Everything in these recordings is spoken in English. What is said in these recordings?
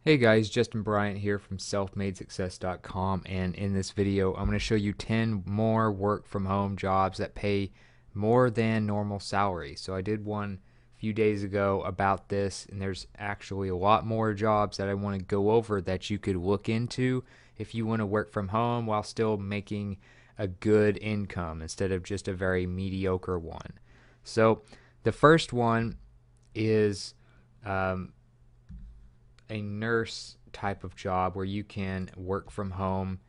Hey guys, Justin Bryant here from selfmadesuccess.com, and in this video I'm going to show you 10 more work from home jobs that pay more than normal salary. So I did one a few days ago about this, and there's actually a lot more jobs that I want to go over that you could look into if you want to work from home while still making a good income instead of just a very mediocre one. So the first one is um, a nurse type of job where you can work from home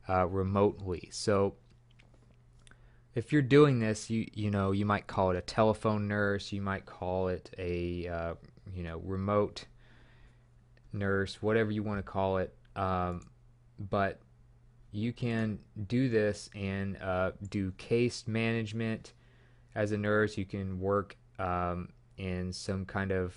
remotely. So if you're doing this, you might call it a telephone nurse, you might call it a remote nurse, whatever you want to call it. But you can do this and do case management as a nurse. You can work in some kind of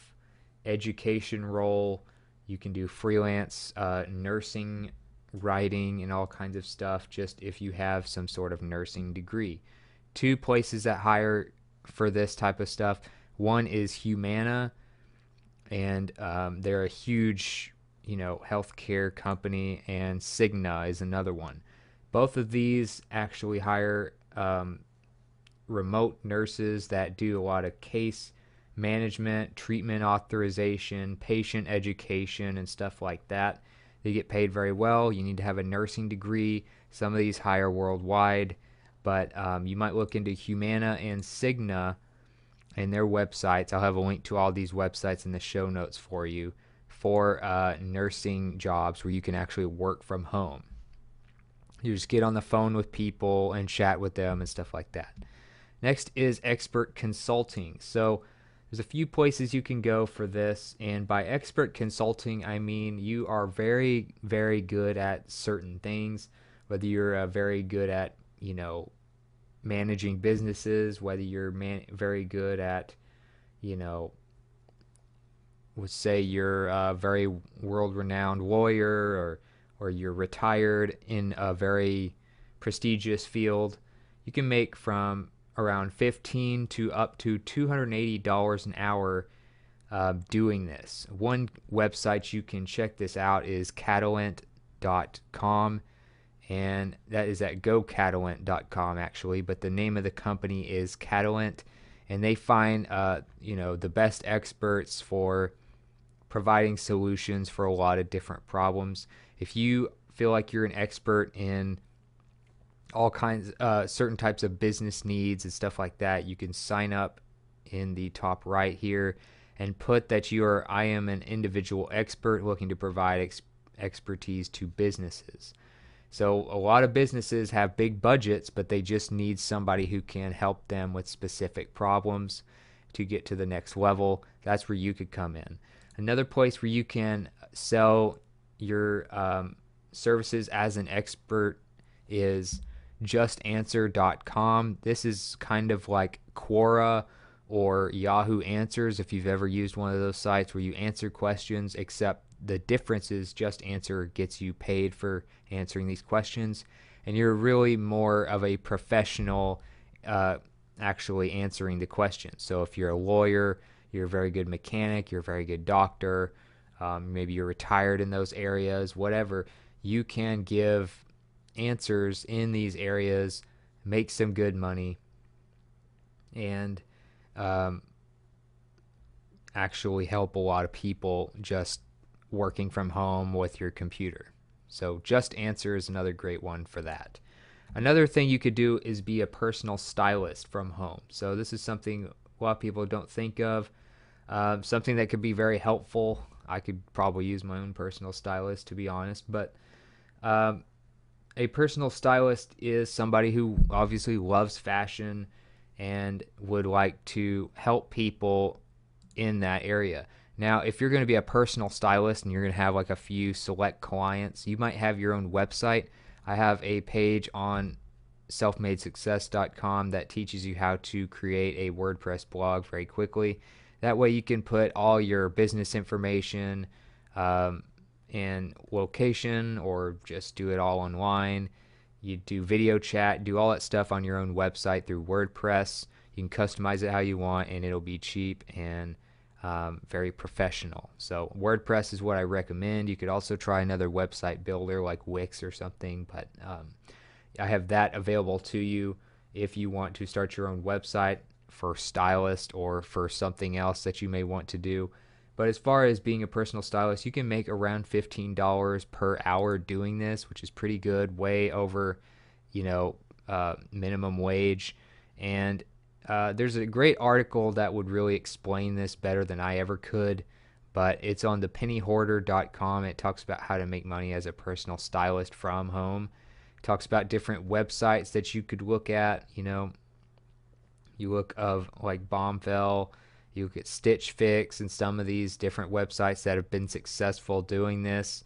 education role. You can do freelance nursing, writing, and all kinds of stuff just if you have some sort of nursing degree. Two places that hire for this type of stuff. One is Humana, and they're a huge, healthcare company, and Cigna is another one. Both of these actually hire remote nurses that do a lot of case management, treatment authorization, patient education, and stuff like that. They get paid very well. You need to have a nursing degree. Some of these hire worldwide, but you might look into Humana and Cigna and their websites. I'll have a link to all these websites in the show notes for you for nursing jobs where you can actually work from home. You just get on the phone with people and chat with them and stuff like that. Next is expert consulting. So there's a few places you can go for this, and by expert consulting, I mean you are very, very good at certain things, whether you're very good at, managing businesses, whether you're very good at, you know, let's say you're a very world-renowned lawyer, or you're retired in a very prestigious field. You can make from around 15 to up to $280 an hour doing this. One website you can check this out is catalent.com, and that is at gocatalynt.com actually, but the name of the company is Catalent, and they find the best experts for providing solutions for a lot of different problems. If you feel like you're an expert in all kinds certain types of business needs and stuff like that, you can sign up in the top right here and put that I am an individual expert looking to provide expertise to businesses. So a lot of businesses have big budgets, but they just need somebody who can help them with specific problems to get to the next level. That's where you could come in. Another place where you can sell your services as an expert is justanswer.com. This is kind of like Quora or Yahoo Answers, if you've ever used one of those sites where you answer questions, except the difference is Just Answer gets you paid for answering these questions, and you're really more of a professional actually answering the questions. So if you're a lawyer, you're a very good mechanic, you're a very good doctor, maybe you're retired in those areas, whatever, you can give answers in these areas, make some good money, and actually help a lot of people just working from home with your computer. So Just Answer is another great one for that. Another thing you could do is be a personal stylist from home. So this is something a lot of people don't think of. Something that could be very helpful. I could probably use my own personal stylist, to be honest, but a personal stylist is somebody who obviously loves fashion and would like to help people in that area. Now, if you're going to be a personal stylist and you're going to have like a few select clients, you might have your own website. I have a page on selfmadesuccess.com that teaches you how to create a WordPress blog very quickly. That way you can put all your business information and location, or just do it all online. You do video chat, do all that stuff on your own website through WordPress. You can customize it how you want, and it'll be cheap and very professional. So WordPress is what I recommend. You could also try another website builder like Wix or something, but I have that available to you if you want to start your own website for stylist or for something else that you may want to do. But as far as being a personal stylist, you can make around $15 per hour doing this, which is pretty good, way over, minimum wage. And there's a great article that would really explain this better than I ever could, but it's on thepennyhoarder.com. It talks about how to make money as a personal stylist from home. It talks about different websites that you could look at. You look of like Bombfell, you look at Stitch Fix, and some of these different websites that have been successful doing this,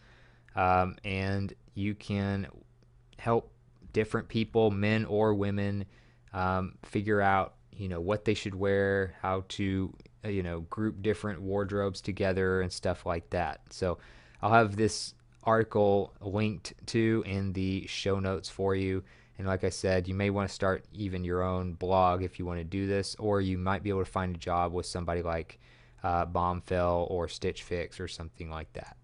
and you can help different people, men or women, figure out what they should wear, how to group different wardrobes together and stuff like that. So I'll have this article linked to in the show notes for you. And like I said, you may want to start even your own blog if you want to do this, or you might be able to find a job with somebody like Bombfell or Stitch Fix or something like that.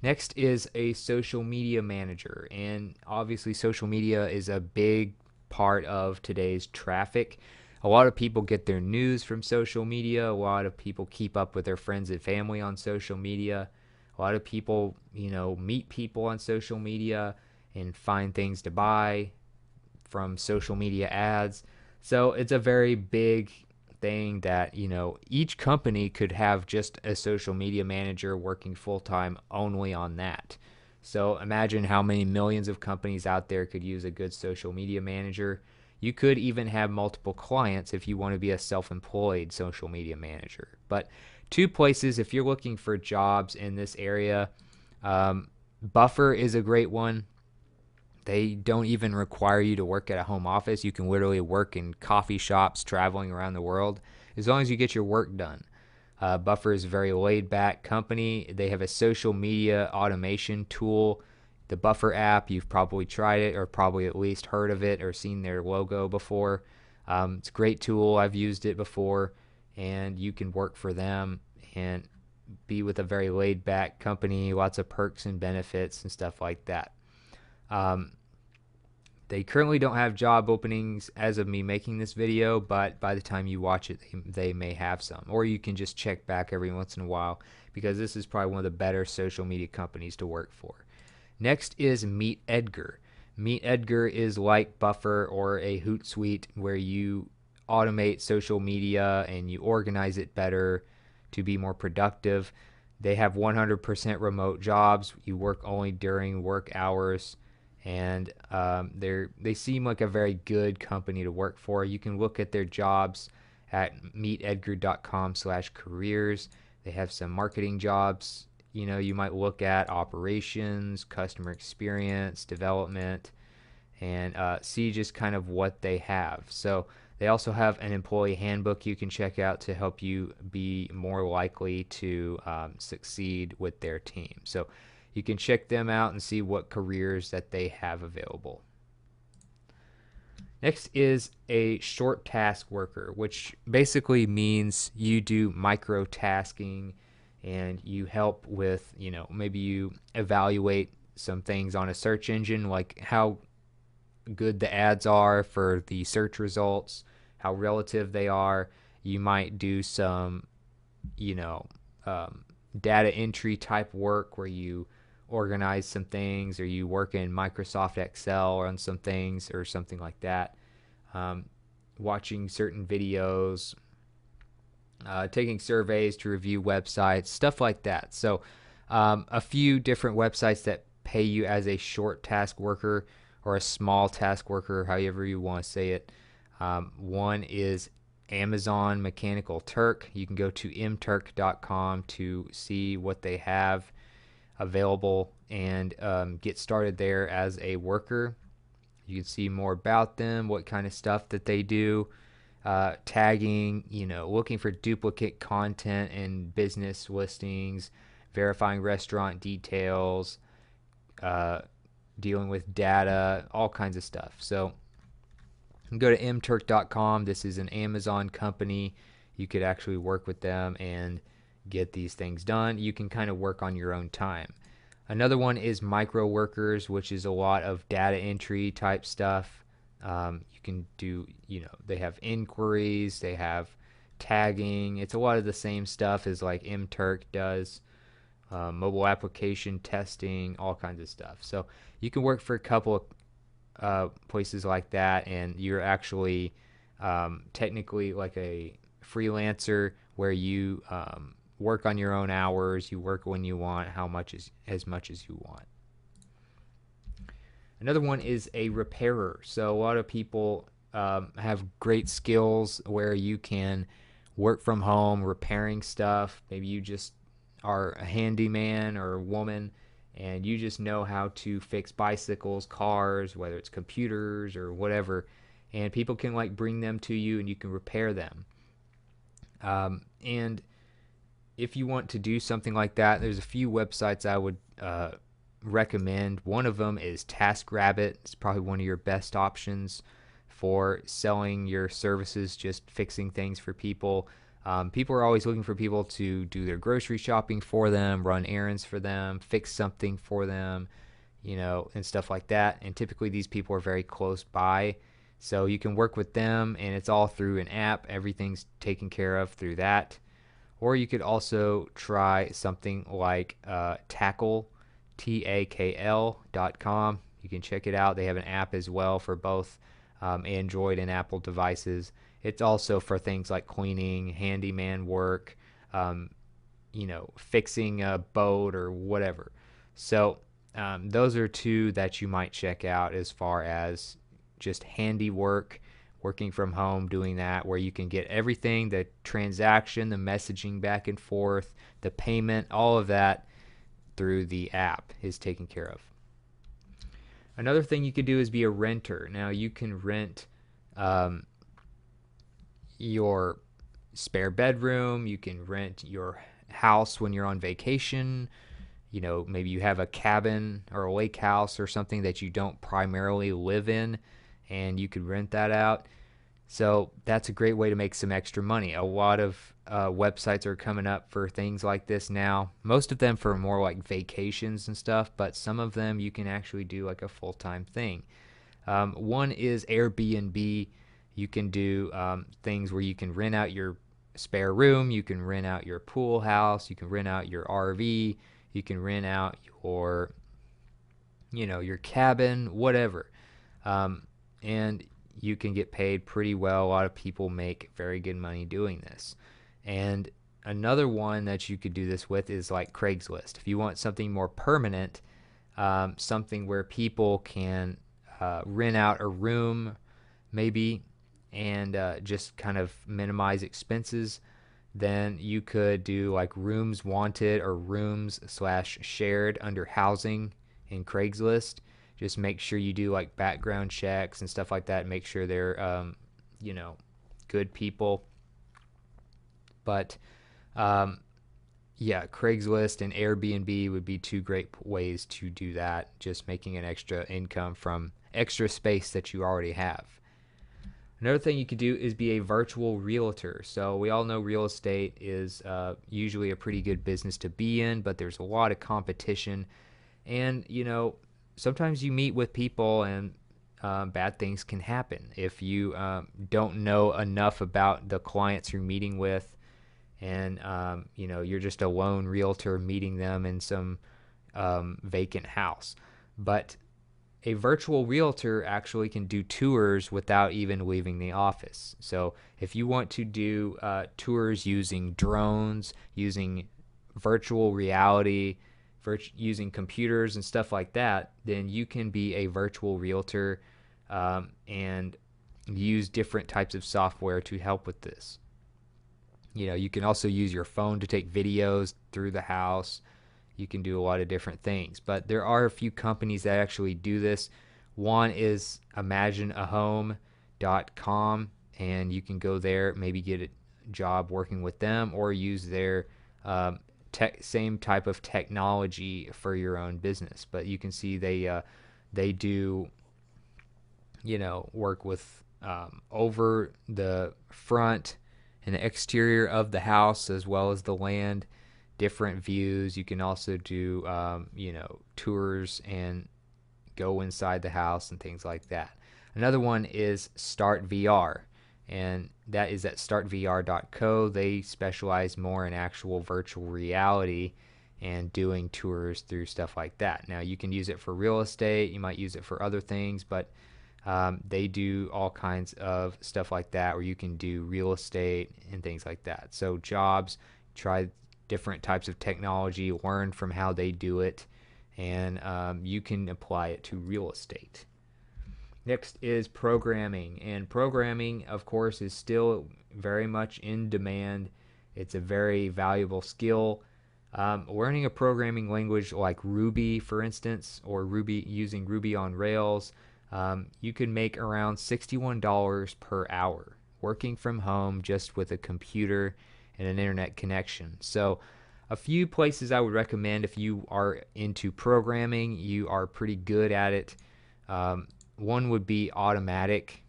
Next is a social media manager, and obviously social media is a big part of today's traffic. A lot of people get their news from social media. A lot of people keep up with their friends and family on social media. A lot of people, meet people on social media and find things to buy from social media ads. So it's a very big thing that, each company could have just a social media manager working full time only on that. So imagine how many millions of companies out there could use a good social media manager. You could even have multiple clients if you want to be a self-employed social media manager. But two places, if you're looking for jobs in this area, Buffer is a great one. They don't even require you to work at a home office. You can literally work in coffee shops traveling around the world as long as you get your work done. Buffer is a very laid back company. They have a social media automation tool, the Buffer app. You've probably tried it or probably at least heard of it or seen their logo before. It's a great tool. I've used it before, and you can work for them and be with a very laid back company, lots of perks and benefits and stuff like that. They currently don't have job openings as of me making this video, but by the time you watch it, they may have some. Or you can just check back every once in a while, because this is probably one of the better social media companies to work for. Next is Meet Edgar. Meet Edgar is like Buffer or a Hootsuite, where you automate social media and you organize it better to be more productive. They have 100% remote jobs. You work only during work hours, and they seem like a very good company to work for. You can look at their jobs at meetedgar.com/careers. They have some marketing jobs. You might look at operations, customer experience, development, and see just kind of what they have. So they also have an employee handbook you can check out to help you be more likely to succeed with their team. So you can check them out and see what careers that they have available. Next is a short task worker, which basically means you do micro tasking and you help with, maybe you evaluate some things on a search engine, like how good the ads are for the search results, how relative they are. You might do some, data entry type work where you organize some things, or you work in Microsoft Excel on some things or something like that. Watching certain videos, taking surveys to review websites, stuff like that. So a few different websites that pay you as a short task worker or a small task worker, however you want to say it. One is Amazon Mechanical Turk. You can go to mturk.com to see what they have available and get started there as a worker. You can see more about them, what kind of stuff that they do, tagging, looking for duplicate content in business listings, verifying restaurant details, dealing with data, all kinds of stuff. So you can go to mturk.com. This is an Amazon company. You could actually work with them and get these things done. You can kind of work on your own time. Another one is micro workers, which is a lot of data entry type stuff. You can do, they have inquiries, they have tagging. It's a lot of the same stuff as like MTurk does. Mobile application testing, all kinds of stuff. So you can work for a couple of places like that, and you're actually technically like a freelancer where you work on your own hours, you work when you want, as much as you want. Another one is a repairer. So a lot of people have great skills where you can work from home repairing stuff. Maybe you just are a handyman or a woman and you just know how to fix bicycles, cars, whether it's computers or whatever, and people can like bring them to you and you can repair them. And if you want to do something like that, there's a few websites I would recommend. One of them is TaskRabbit. It's probably one of your best options for selling your services, just fixing things for people. People are always looking for people to do their grocery shopping for them, run errands for them, fix something for them, and stuff like that. And typically these people are very close by. So you can work with them, and it's all through an app. Everything's taken care of through that. Or you could also try something like Tackle, TAKL.com. You can check it out. They have an app as well for both Android and Apple devices. It's also for things like cleaning, handyman work, fixing a boat or whatever. So those are two that you might check out as far as just handiwork, working from home, doing that, where you can get everything, the transaction, the messaging back and forth, the payment, all of that through the app is taken care of. Another thing you could do is be a renter. Now you can rent your spare bedroom, you can rent your house when you're on vacation. Maybe you have a cabin or a lake house or something that you don't primarily live in, and you could rent that out. So that's a great way to make some extra money. A lot of websites are coming up for things like this now. Most of them for more like vacations and stuff, but some of them you can actually do like a full-time thing. One is Airbnb. You can do things where you can rent out your spare room, you can rent out your pool house, you can rent out your RV, you can rent out your cabin, whatever. And you can get paid pretty well. A lot of people make very good money doing this. And another one that you could do this with is like Craigslist. If you want something more permanent, something where people can rent out a room maybe and just kind of minimize expenses, then you could do like rooms wanted or rooms/shared under housing in Craigslist. Just make sure you do like background checks and stuff like that. Make sure they're, good people. But yeah, Craigslist and Airbnb would be two great ways to do that. Just making an extra income from extra space that you already have. Another thing you could do is be a virtual realtor. So we all know real estate is usually a pretty good business to be in, but there's a lot of competition. And, sometimes you meet with people and bad things can happen if you don't know enough about the clients you're meeting with, and you're just a lone realtor meeting them in some vacant house. But a virtual realtor actually can do tours without even leaving the office. So if you want to do tours using drones, using virtual reality, using computers and stuff like that, then you can be a virtual realtor and use different types of software to help with this. You can also use your phone to take videos through the house. You can do a lot of different things, but there are a few companies that actually do this. One is imagineahome.com, and you can go there, maybe get a job working with them, or use their same type of technology for your own business. But you can see they do work with over the front and the exterior of the house as well as the land, different views. You can also do tours and go inside the house and things like that. Another one is Start VR, and that is at startvr.co. They specialize more in actual virtual reality and doing tours through stuff like that. Now, you can use it for real estate, you might use it for other things, but they do all kinds of stuff like that where you can do real estate and things like that. So, jobs, try different types of technology, learn from how they do it, and you can apply it to real estate. Next is programming, and programming, of course, is still very much in demand. It's a very valuable skill. Learning a programming language like Ruby, for instance, or using Ruby on Rails, you can make around $61 per hour working from home just with a computer and an internet connection. So a few places I would recommend if you are into programming, you are pretty good at it. One would be Automatic.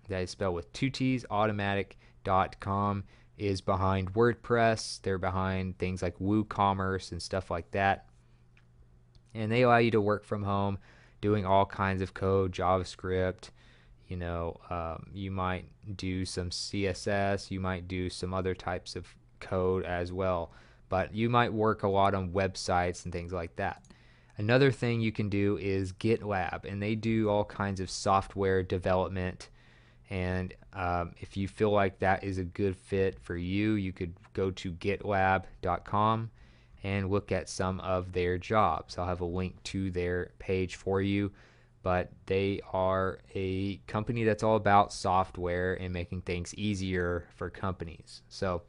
That is spelled with two T's. Automatic.com is behind WordPress. They're behind things like WooCommerce and stuff like that. And they allow you to work from home doing all kinds of code, JavaScript. You might do some CSS. You might do some other types of code as well. But you might work a lot on websites and things like that. Another thing you can do is GitLab, and they do all kinds of software development. And if you feel like that is a good fit for you, you could go to gitlab.com and look at some of their jobs. I'll have a link to their page for you. But they are a company that's all about software and making things easier for companies. So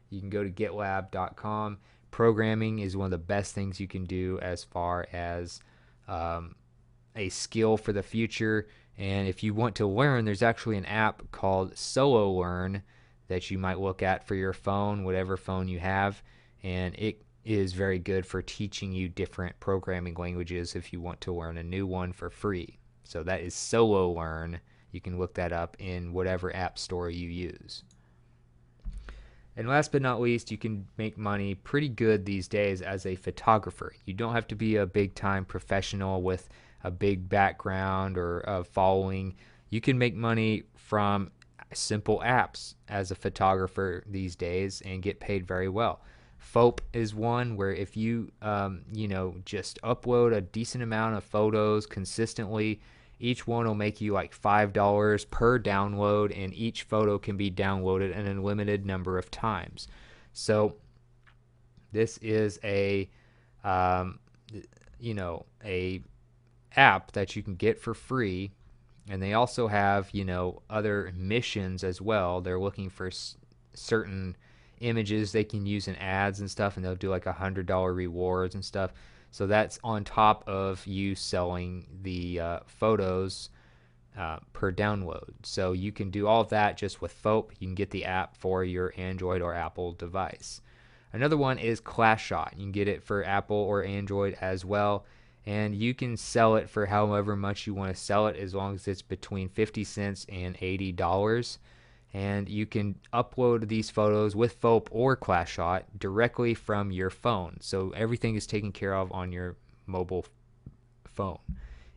you can go to gitlab.com. Programming is one of the best things you can do as far as a skill for the future. And if you want to learn, there's actually an app called Solo Learn that you might look at for your phone, whatever phone you have. And it is very good for teaching you different programming languages if you want to learn a new one for free. So that is Solo Learn. You can look that up in whatever app store you use. And last but not least, you can make money pretty good these days as a photographer. You don't have to be a big-time professional with a big background or a following. You can make money from simple apps as a photographer these days and get paid very well. Fope is one where if you just upload a decent amount of photos consistently, each one will make you like $5 per download, and each photo can be downloaded an unlimited number of times. So this is a app that you can get for free, and they also have other missions as well. They're looking for certain images they can use in ads and stuff, and they'll do like $100 rewards and stuff. So that's on top of you selling the photos per download. So you can do all of that just with Fope. You can get the app for your Android or Apple device. Another one is ClassShot. You can get it for Apple or Android as well. And you can sell it for however much you want to sell it, as long as it's between 50 cents and $80. And you can upload these photos with Fope or ClassShot directly from your phone. So everything is taken care of on your mobile phone.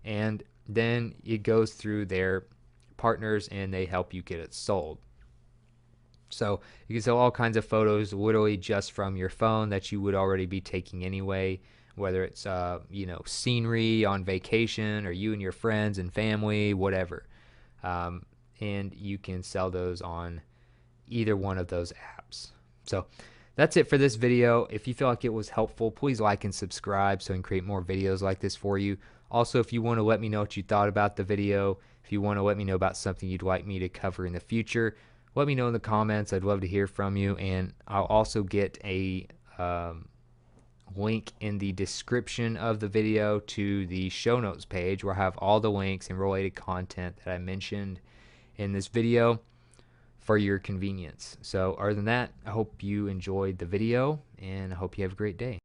And then it goes through their partners and they help you get it sold. So you can sell all kinds of photos literally just from your phone that you would already be taking anyway, whether it's scenery on vacation or you and your friends and family, whatever. And you can sell those on either one of those apps. So that's it for this video. If you feel like it was helpful, please like and subscribe so I can create more videos like this for you. Also, if you want to let me know what you thought about the video, if you want to let me know about something you'd like me to cover in the future, let me know in the comments. I'd love to hear from you. And I'll also get a link in the description of the video to the show notes page where I have all the links and related content that I mentioned in this video for your convenience. So other than that, I hope you enjoyed the video and I hope you have a great day.